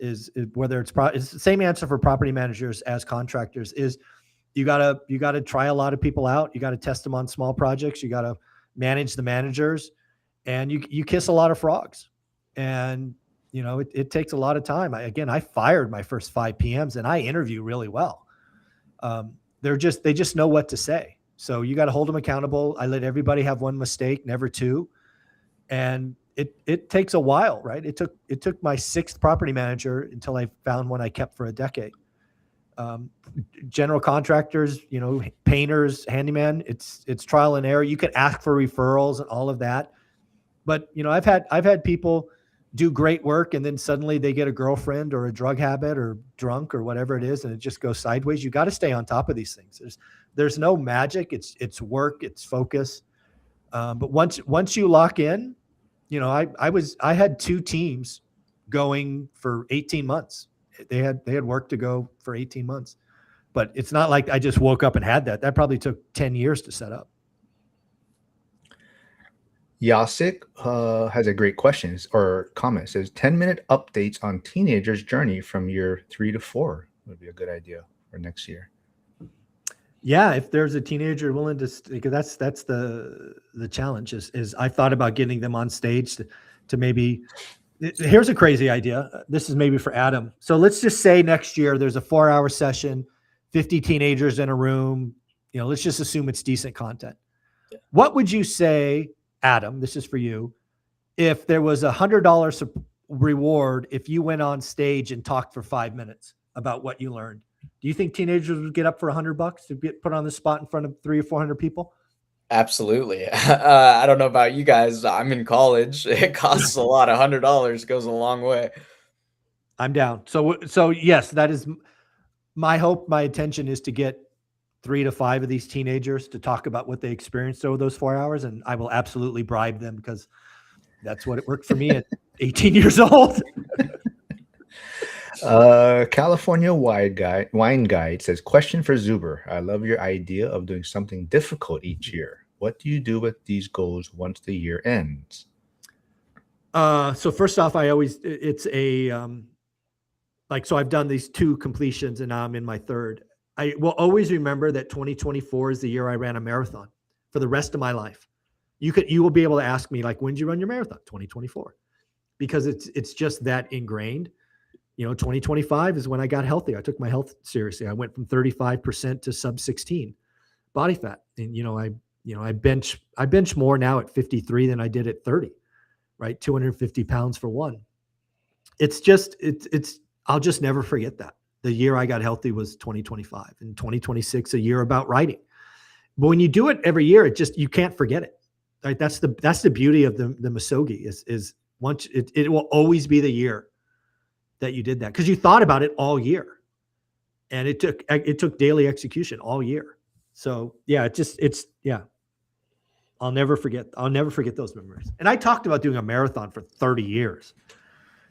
whether it's the same answer for property managers as contractors is you gotta try a lot of people out. You gotta test them on small projects. You gotta manage the managers, and you kiss a lot of frogs, and it takes a lot of time. I fired my first 5 PMs, and I interview really well. They just know what to say. So you got to hold them accountable. I let everybody have one mistake, never two. And it takes a while, right? It took my 6th property manager until I found one I kept for a decade. General contractors, painters, handyman, it's trial and error. You can ask for referrals and all of that. But, I've had people do great work, and then suddenly they get a girlfriend or a drug habit or drunk or whatever it is, and it just goes sideways. You got to stay on top of these things. There's no magic. It's work. It's focus. But once you lock in, I had 2 teams going for 18 months. They had work to go for 18 months, but it's not like I just woke up and had that. That probably took 10 years to set up. Yasik has a great question or comment. It says 10-minute updates on teenagers' journey from year 3 to 4 would be a good idea for next year. Yeah, if there's a teenager willing to, because that's the challenge is I thought about getting them on stage to maybe. Here's a crazy idea. This is maybe for Adam. So let's just say next year there's a 4-hour session, 50 teenagers in a room. Let's just assume it's decent content. Yeah. What would you say, Adam, this is for you, if there was $100 reward if you went on stage and talked for 5 minutes about what you learned? Do you think teenagers would get up for $100 to get put on the spot in front of 300 or 400 people? Absolutely. I don't know about you guys. I'm in college. It costs a lot. $100 goes a long way. I'm down. So yes, that is my hope. My intention is to get 3 to 5 of these teenagers to talk about what they experienced over those 4 hours. And I will absolutely bribe them because that's what it worked for me at 18 years old. California Wine Guide says, question for Zuber. I love your idea of doing something difficult each year. What do you do with these goals once the year ends? So first off, it's a, so I've done these 2 completions and now I'm in my 3rd. I will always remember that 2024 is the year I ran a marathon for the rest of my life. You will be able to ask me, like, when did you run your marathon? 2024, because it's just that ingrained. 2025 is when I got healthy. I took my health seriously. I went from 35% to sub 16 body fat. And, I bench more now at 53 than I did at 30, right? 250 pounds for one. I'll just never forget that. The year I got healthy was 2025, and 2026, a year about writing. But when you do it every year, you can't forget it. Right? That's the beauty of the Misogi is once it will always be the year that you did that, because you thought about it all year, and it took daily execution all year. So yeah, I'll never forget those memories. And I talked about doing a marathon for 30 years,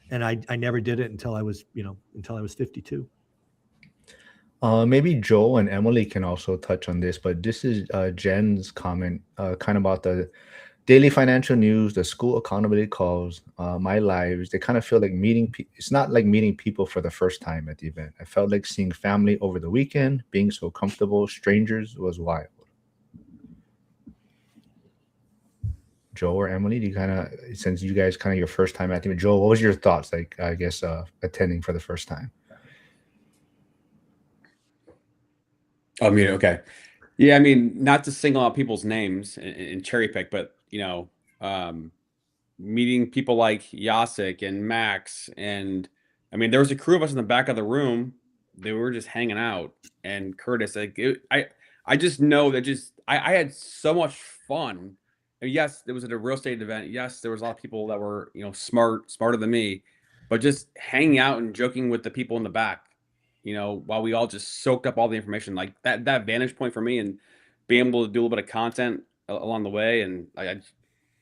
and I never did it until I was 52. Maybe Joel and Emily can also touch on this, but this is Jen's comment kind of about the daily financial news, the school accountability calls, my lives. They kind of feel like it's not like meeting people for the first time at the event. I felt like seeing family over the weekend, being so comfortable, strangers was wild. Joel or Emily, do you since you guys your first time at the event, Joel, what was your thoughts, like, I guess, attending for the first time? Okay. Yeah, I mean, not to single out people's names and cherry pick, but meeting people like Yasik and Max, and I mean, there was a crew of us in the back of the room. They were just hanging out, and Curtis. I just know that I had so much fun. And yes, it was at a real estate event. Yes, there was a lot of people that were smarter than me, but just hanging out and joking with the people in the back. While we all just soaked up all the information, like that vantage point for me, and being able to do a little bit of content along the way. And I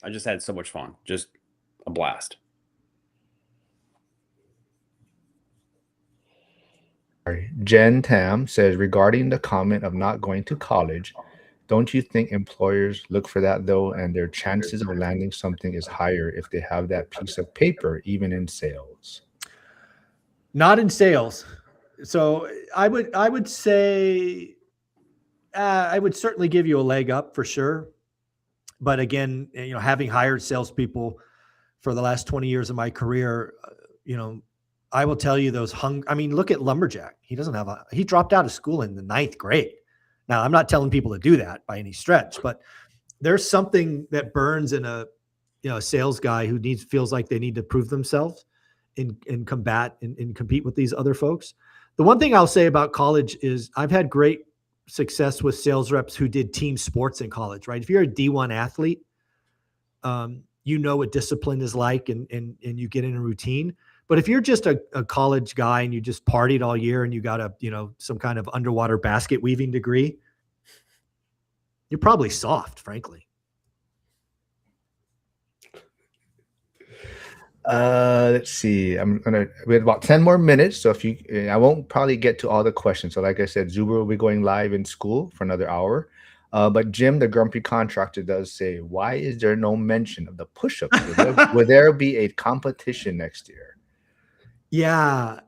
just had so much fun, just a blast. Jen Tam says, regarding the comment of not going to college, don't you think employers look for that though, and their chances of landing something is higher if they have that piece of paper, even in sales? Not in sales. So I would say I would certainly give you a leg up for sure. But again, having hired salespeople for the last 20 years of my career, I will tell you look at Lumberjack. He dropped out of school in the 9th grade. Now, I'm not telling people to do that by any stretch, but there's something that burns in a sales guy who feels like they need to prove themselves and combat and compete with these other folks. The one thing I'll say about college is I've had great success with sales reps who did team sports in college, right? If you're a D1 athlete, what discipline is like, and you get in a routine. But if you're just a college guy and you just partied all year and you got some kind of underwater basket weaving degree, you're probably soft, frankly. Let's see. We have about 10 more minutes. So I won't probably get to all the questions. So like I said, Zuber will be going live in school for another hour. But Jim, the grumpy contractor, does say, why is there no mention of the push-ups? Will there be a competition next year? Yeah,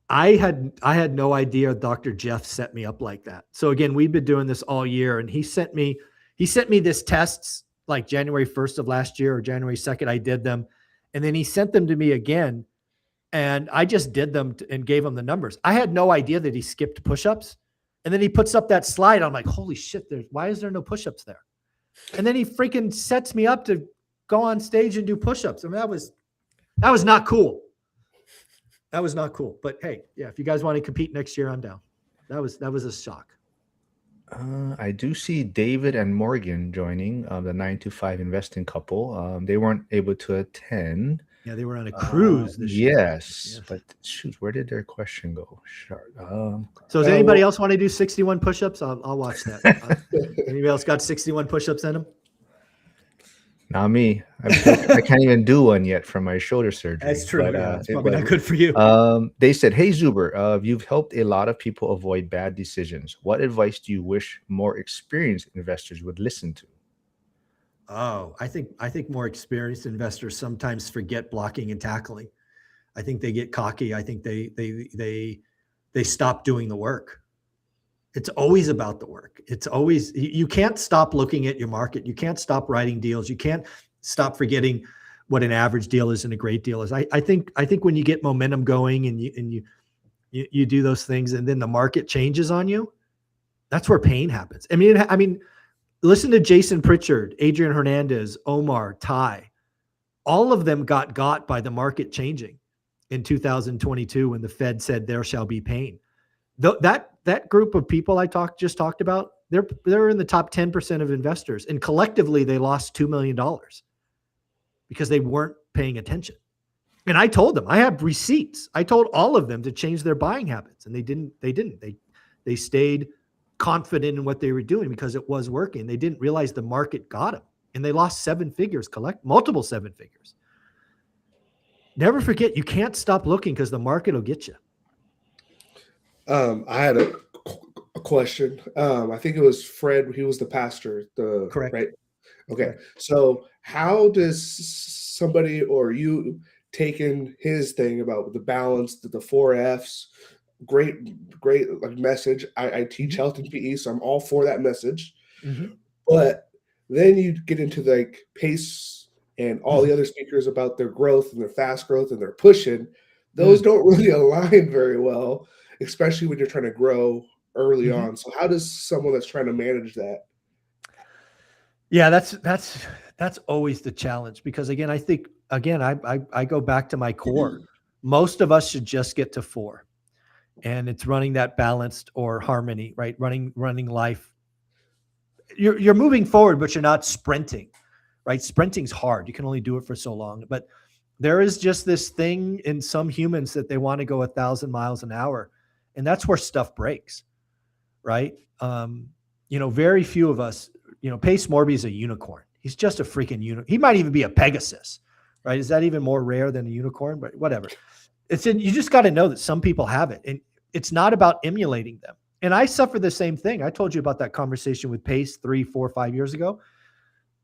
I had no idea Dr. Jeff set me up like that. So again, we've been doing this all year, and he sent me this tests like January 1st of last year or January 2nd. I did them. And then he sent them to me again, and I just did them and gave him the numbers. I had no idea that he skipped push-ups. And then he puts up that slide. I'm like, holy shit, why is there no push-ups there? And then he freaking sets me up to go on stage and do push-ups. I mean, that was not cool. That was not cool. But hey, yeah, if you guys want to compete next year, I'm down. That was a shock. I do see David and Morgan joining, the 9to5 investing couple. They weren't able to attend. Yeah, they were on a cruise this year. Yes, but shoot, where did their question go? So does anybody else want to do 61 push-ups? I'll watch that. Anybody else got 61 push-ups in them? Not me. I can't even do one yet from my shoulder surgery. That's true. But, Yeah, it's probably not good for you. they said, "Hey Zuber, you've helped a lot of people avoid bad decisions. What advice do you wish more experienced investors would listen to?" Oh, I think more experienced investors sometimes forget blocking and tackling. I think they get cocky. I think they stop doing the work. It's always about the work. It's always, you can't stop looking at your market. You can't stop writing deals. You can't stop forgetting what an average deal is and a great deal is. I think when you get momentum going and you do those things and then the market changes on you, that's where pain happens. I mean, listen to Jason Pritchard, Adrian Hernandez, Omar, Ty. All of them got by the market changing in 2022 when the Fed said there shall be pain. That group of people I just talked about, they're in the top 10% of investors, and collectively they lost $2 million because they weren't paying attention. And I told them, I have receipts. I told all of them to change their buying habits, and they didn't. They stayed confident in what they were doing because it was working. They didn't realize the market got them, and they lost seven figures, multiple seven figures. Never forget, you can't stop looking because the market will get you. I had a question. I think it was Fred. He was the pastor. Correct. Right. Okay. Correct. So how does somebody or you taken his thing about the balance, the 4Fs? Great like message. I teach health and PE, so I'm all for that message. Mm-hmm. But then you get into like Pace and all the other speakers about their growth and their fast growth and their pushing. Those don't really align very well, especially when you're trying to grow early on. So how does someone that's trying to manage that? Yeah, that's always the challenge, because again, I think I go back to my core. Most of us should just get to 4. And it's running that balanced or harmony, right? Running life. You're moving forward, but you're not sprinting, right? Sprinting's hard. You can only do it for so long. But there is just this thing in some humans that they want to go 1,000 miles an hour. And that's where stuff breaks, right? Very few of us, Pace Morby is a unicorn. He's just a freaking unicorn. He might even be a Pegasus, right? Is that even more rare than a unicorn? But whatever. You just got to know that some people have it, and it's not about emulating them. And I suffer the same thing. I told you about that conversation with Pace 3, 4, 5 years ago.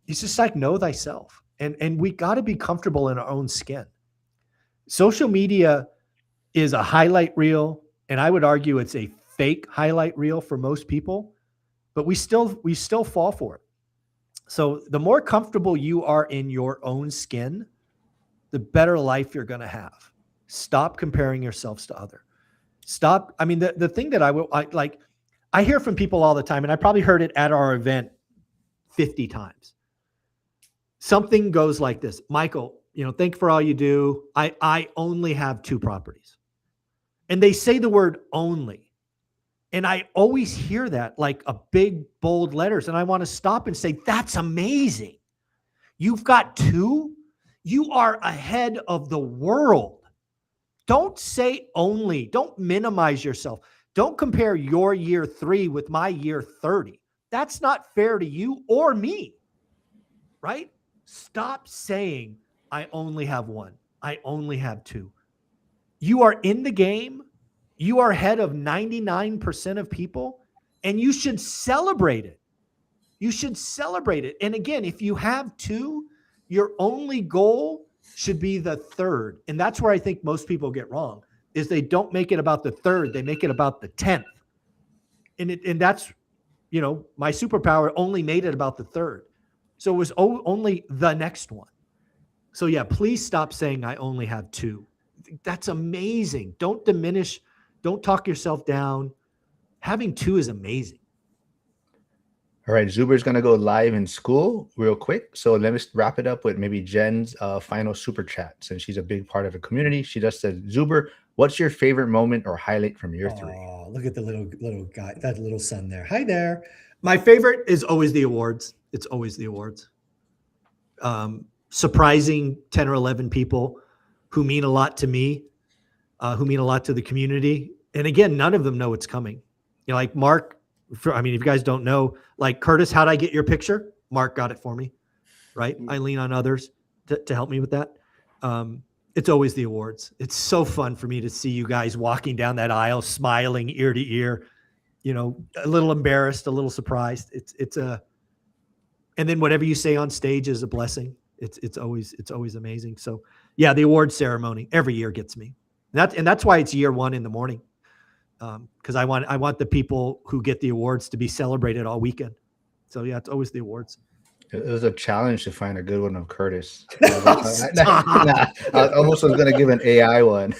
It's just like, know thyself. And we got to be comfortable in our own skin. Social media is a highlight reel, and I would argue it's a fake highlight reel for most people, but we still fall for it. So the more comfortable you are in your own skin, the better life you're going to have. Stop comparing yourselves to others. Stop. I mean, the thing that I hear from people all the time, and I probably heard it at our event 50 times. Something goes like this: Michael, thank you for all you do. I only have 2 properties. And they say the word only. And I always hear that like a big, bold letters. And I want to stop and say, that's amazing. You've got 2? You are ahead of the world. Don't say only. Don't minimize yourself. Don't compare your year 3 with my year 30. That's not fair to you or me, right? Stop saying, I only have 1. I only have 2. You are in the game. You are ahead of 99% of people, and you should celebrate it. You should celebrate it. And again, if you have 2, your only goal should be the 3rd. And that's where I think most people get wrong, is they don't make it about the 3rd. They make it about the 10th. And that's, my superpower only made it about the 3rd. So it was only the next one. So yeah, please stop saying I only have 2. That's amazing. Don't diminish. Don't talk yourself down. Having 2 is amazing. All right, Zuber's going to go live in school real quick. So let me wrap it up with maybe Jen's final super chat, since she's a big part of the community. She just said, Zuber, what's your favorite moment or highlight from year 3? Oh, look at the little guy, that little son there. Hi there. My favorite is always the awards. It's always the awards. Surprising 10 or 11 people who mean a lot to me, who mean a lot to the community. And again, none of them know it's coming. Like Mark, if you guys don't know, like Curtis, how'd I get your picture? Mark got it for me, right? I lean on others to help me with that. It's always the awards. It's so fun for me to see you guys walking down that aisle, smiling ear to ear, you know, a little embarrassed, a little surprised. And then whatever you say on stage is a blessing. It's always amazing. So yeah, the award ceremony every year gets me. And that's why it's year one in the morning. Because I want the people who get the awards to be celebrated all weekend. So yeah, it's always the awards. It was a challenge to find a good one of Curtis. Stop. I almost was going to give an AI one.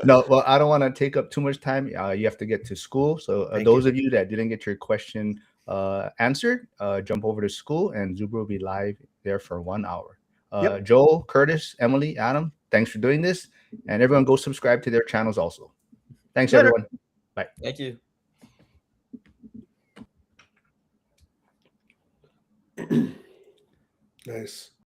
No, well, I don't want to take up too much time. You have to get to school. So those of you that didn't get your question answered, jump over to school, and Zuber will be live there for 1 hour. Yep. Joel, Curtis, Emily, Adam, thanks for doing this. And everyone go subscribe to their channels also. Thanks, Later. everyone. Bye. Thank you. Nice.